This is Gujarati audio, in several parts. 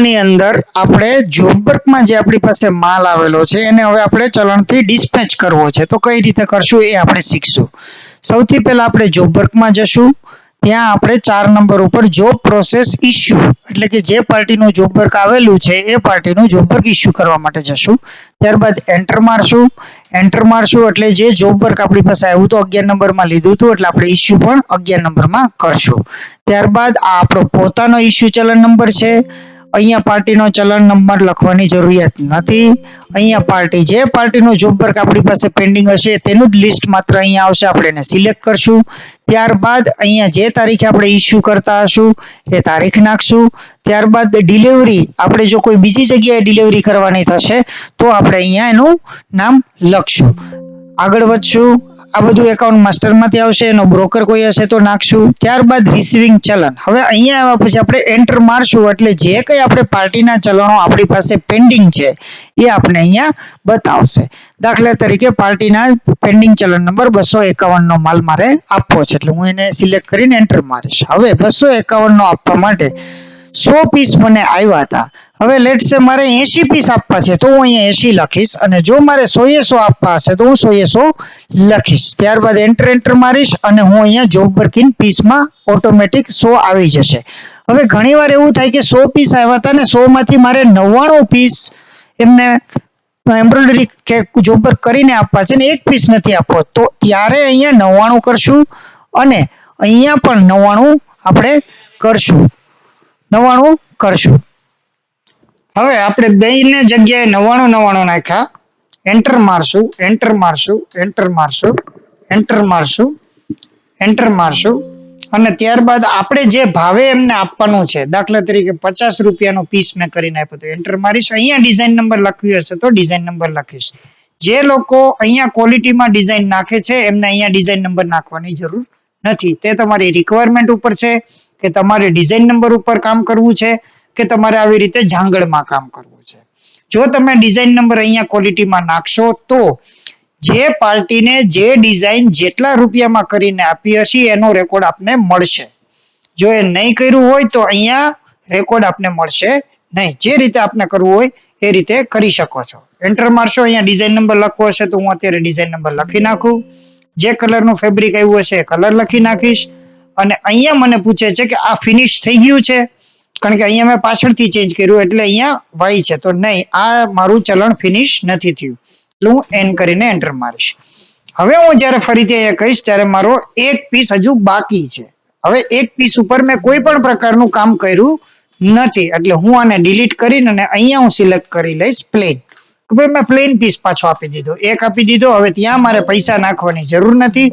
આની અંદર આપણે જોબ વર્કમાં જે આપણી પાસે માલ આવેલો છે એને હવે આપણે ચલણથી ડિસ્પેચ કરવો છે. તો કઈ રીતે કરશું એ આપણે શીખશું. સૌથી પહેલા આપણે જોબ વર્કમાં જશું. ત્યાં આપણે 4 નંબર ઉપર જોબ પ્રોસેસ ઇસ્યુ એટલે કે જે પાર્ટીનું જોબ વર્ક આવેલું છે એ પાર્ટીનું જોબ વર્ક ઇસ્યુ કરવા માટે જશું. ત્યારબાદ એન્ટર મારશું. એન્ટર મારશું એટલે જે જોબ વર્ક આપણી પાસે આવ્યું તો 11 નંબરમાં લીધું હતું એટલે આપણે ઇસ્યુ પણ 11 નંબરમાં કરશું. ત્યારબાદ આ આપણો પોતાનો ઇસ્યુ ચલણ નંબર છે. અહીંયા પાર્ટીનો ચલણ નંબર લખવાની જરૂરિયાત નથી. અહીંયા પાર્ટી જે પાર્ટીનું જોબ વર્ક આપણી પાસે પેન્ડિંગ હશે તેનું જ લિસ્ટ માત્ર અહીંયા આવશે. આપણે એને સિલેક્ટ કરશું. ત્યારબાદ અહીંયા જે તારીખે આપણે ઇસ્યુ કરતા હશું એ તારીખ નાખશું. ત્યારબાદ ડિલિવરી આપણે જો કોઈ બીજી જગ્યાએ ડિલિવરી કરવાની થશે તો આપણે અહીંયા એનું નામ લખશું. આગળ વધશું. આ બધું એકાઉન્ટ માસ્ટરમાંથી આવશે. એનો બ્રોકર કોઈ હશે તો નાખશું. ત્યારબાદ રિસીવિંગ ચલણ. હવે અહીંયા આવ્યા પછી આપણે એન્ટર મારશું એટલે જે કંઈ આપણે પાર્ટીના ચલણો આપણી પાસે પેન્ડિંગ છે એ આપણે અહીંયા બતાવશે. દાખલા તરીકે પાર્ટીના પેન્ડિંગ ચલણ નંબર 251 નો માલ મારે આપવો છે એટલે હું એને સિલેક્ટ કરીને એન્ટર મારીશ. હવે 251 નો આપવા માટે 100 પીસ મને આવ્યા હતા. હવે લેટ્સ સે મારે 80 પીસ આપવા છે તો હું અહીંયા 80 લખીશ અને જો મારે 100 આપવા હશે તો હું 100 લખીશ. ત્યારબાદ એન્ટર મારીશ અને હું અહીંયા જોબ વર્ક ઇન પીસમાં ઓટોમેટિક 100 આવી જશે. હવે ઘણીવાર એવું થાય કે 100 પીસ આવ્યા હતા ને 100 માંથી મારે 99 પીસ એમને એમ્બ્રોઇડરી કે જોબ વર્ક કરીને આપવા છે ને 1 પીસ નથી આપવો તો ત્યારે અહીંયા 99 કરશું અને અહીંયા પણ 99 આપણે કરશું. 99 કરશું. હવે આપણે બેયને જગ્યાએ 99 નાખ્યા. એન્ટર મારશું. એન્ટર મારશું. એન્ટર મારશું. એન્ટર મારશું. એન્ટર મારશું અને ત્યારબાદ આપણે જે ભાવે એમને આપવાનું છે દાખલા તરીકે 50 રૂપિયાનો પીસ મેં કરીને આપ્યો તો એન્ટર મારીશ. અહીંયા ડિઝાઇન નંબર લખ્યું હશે તો ડિઝાઇન નંબર લખીશ. જે લોકો અહીંયા ક્વોલિટીમાં ડિઝાઇન નાખે છે એમને અહીંયા ડિઝાઇન નંબર નાખવાની જરૂર નથી. તે તમારી રિક્વાયરમેન્ટ ઉપર છે કે તમારે ડિઝાઇન નંબર ઉપર કામ કરવું છે કે તમારે આવી રીતે જાંગળમાં કામ કરવું છે. જો તમે ડિઝાઇન નંબર અહીંયા ક્વોલિટીમાં નાખશો તો જે પાર્ટીને જે ડિઝાઇન જેટલા રૂપિયામાં કરીને આપી હશે એનો રેકોર્ડ આપને મળશે. જો એ નહીં કર્યું હોય તો અહીંયા રેકોર્ડ આપને મળશે નહીં. જે રીતે આપને કરવું હોય એ રીતે કરી શકો છો. એન્ટર મારશો. અહીંયા ડિઝાઇન નંબર લખવો હશે તો હું અત્યારે ડિઝાઇન નંબર લખી નાખું. જે કલરનું ફેબ્રિક આવ્યું હશે એ કલર લખી નાખીશ અને અહીંયા મને પૂછે છે કે આ ફિનિશ થઈ ગયું છે કારણ કે અહીંયા મેં પાછળથી ચેન્જ કર્યું એટલે અહીંયા વાય છે તો નહીં આ મારું ચલણ ફિનિશ નથી થયું એટલે હું એન કરીને એન્ટર મારીશ. હવે હું જ્યારે ફરીથી અહીંયા કહીશ ત્યારે મારો એક પીસ હજુ બાકી છે. હવે એક પીસ ઉપર મેં કોઈ પણ પ્રકારનું કામ કર્યું નથી એટલે હું આને ડિલીટ કરીને અને અહીંયા હું સિલેક્ટ કરી લઈશ પ્લેન. કે ભાઈ મેં પ્લેન પીસ પાછો આપી દીધો. એક આપી દીધો. હવે ત્યાં મારે પૈસા નાખવાની જરૂર નથી.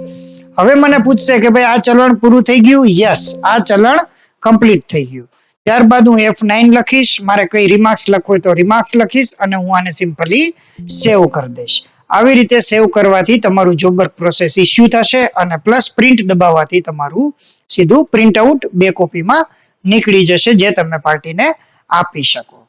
હવે મને પૂછશે કે ભાઈ આ ચલણ પૂરું થઈ ગયું. યસ, આ ચલણ કમ્પ્લીટ થઈ ગયું. ત્યારબાદ હું F9 લખીશ. મારે કઈ રિમાર્ક્સ લખવું હોય તો રિમાર્ક્સ લખીશ અને હું આને સિમ્પલી સેવ કરી દઈશ. આવી રીતે સેવ કરવાથી તમારું જોબ વર્ક પ્રોસેસ ઇસ્યુ થશે અને પ્લસ પ્રિન્ટ દબાવવાથી તમારું સીધું પ્રિન્ટ આઉટ 2 કોપીમાં નીકળી જશે જે તમે પાર્ટીને આપી શકો.